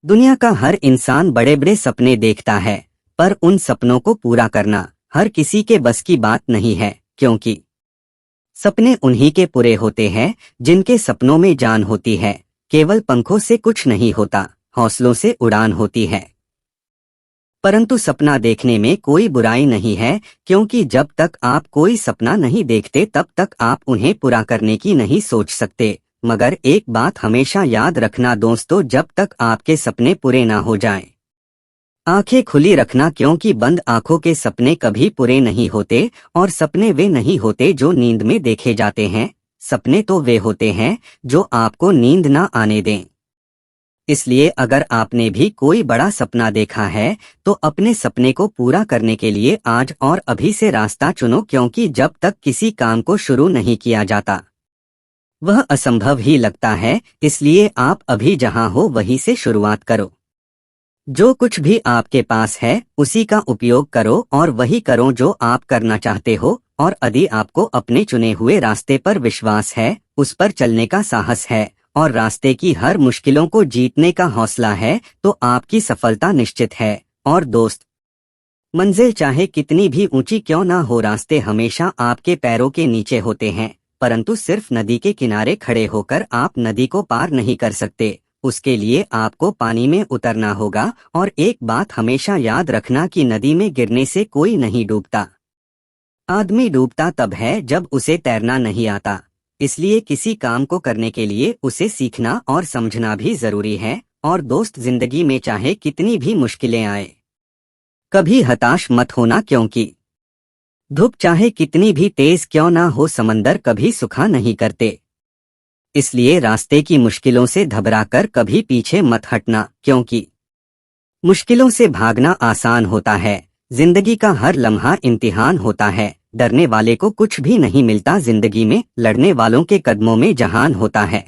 दुनिया का हर इंसान बड़े बड़े सपने देखता है, पर उन सपनों को पूरा करना हर किसी के बस की बात नहीं है, क्योंकि सपने उन्हीं के पूरे होते हैं जिनके सपनों में जान होती है। केवल पंखों से कुछ नहीं होता, हौसलों से उड़ान होती है। परंतु सपना देखने में कोई बुराई नहीं है, क्योंकि जब तक आप कोई सपना नहीं देखते तब तक आप उन्हें पूरा करने की नहीं सोच सकते। मगर एक बात हमेशा याद रखना दोस्तों, जब तक आपके सपने पूरे ना हो जाएं, आंखें खुली रखना, क्योंकि बंद आंखों के सपने कभी पूरे नहीं होते। और सपने वे नहीं होते जो नींद में देखे जाते हैं, सपने तो वे होते हैं जो आपको नींद ना आने दें। इसलिए अगर आपने भी कोई बड़ा सपना देखा है तो अपने सपने को पूरा करने के लिए आज और अभी से रास्ता चुनो, क्योंकि जब तक किसी काम को शुरू नहीं किया जाता वह असंभव ही लगता है। इसलिए आप अभी जहां हो वहीं से शुरुआत करो। जो कुछ भी आपके पास है उसी का उपयोग करो और वही करो जो आप करना चाहते हो। और यदि आपको अपने चुने हुए रास्ते पर विश्वास है, उस पर चलने का साहस है और रास्ते की हर मुश्किलों को जीतने का हौसला है, तो आपकी सफलता निश्चित है। और दोस्त, मंजिल चाहे कितनी भी ऊंची क्यों ना हो, रास्ते हमेशा आपके पैरों के नीचे होते हैं। परंतु सिर्फ नदी के किनारे खड़े होकर आप नदी को पार नहीं कर सकते, उसके लिए आपको पानी में उतरना होगा। और एक बात हमेशा याद रखना कि नदी में गिरने से कोई नहीं डूबता, आदमी डूबता तब है जब उसे तैरना नहीं आता। इसलिए किसी काम को करने के लिए उसे सीखना और समझना भी जरूरी है। और दोस्त, जिंदगी में चाहे कितनी भी मुश्किलें आए, कभी हताश मत होना, क्योंकि धूप चाहे कितनी भी तेज क्यों ना हो, समंदर कभी सूखा नहीं करते। इसलिए रास्ते की मुश्किलों से घबराकर कभी पीछे मत हटना, क्योंकि मुश्किलों से भागना आसान होता है, जिंदगी का हर लम्हा इम्तिहान होता है। डरने वाले को कुछ भी नहीं मिलता जिंदगी में, लड़ने वालों के कदमों में जहान होता है।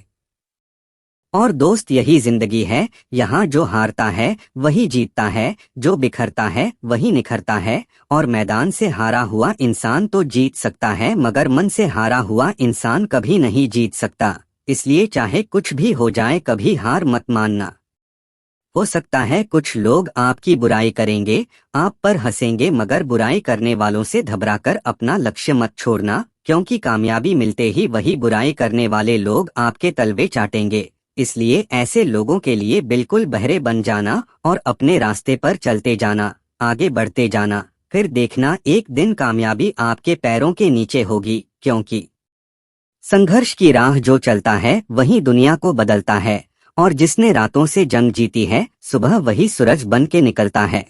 और दोस्त, यही जिंदगी है, यहाँ जो हारता है वही जीतता है, जो बिखरता है वही निखरता है। और मैदान से हारा हुआ इंसान तो जीत सकता है, मगर मन से हारा हुआ इंसान कभी नहीं जीत सकता। इसलिए चाहे कुछ भी हो जाए, कभी हार मत मानना। हो सकता है कुछ लोग आपकी बुराई करेंगे, आप पर हंसेंगे, मगर बुराई करने वालों से घबराकर अपना लक्ष्य मत छोड़ना, क्योंकि कामयाबी मिलते ही वही बुराई करने वाले लोग आपके तलवे चाटेंगे। इसलिए ऐसे लोगों के लिए बिल्कुल बहरे बन जाना और अपने रास्ते पर चलते जाना, आगे बढ़ते जाना। फिर देखना एक दिन कामयाबी आपके पैरों के नीचे होगी, क्योंकि संघर्ष की राह जो चलता है वही दुनिया को बदलता है। और जिसने रातों से जंग जीती है, सुबह वही सूरज बन के निकलता है।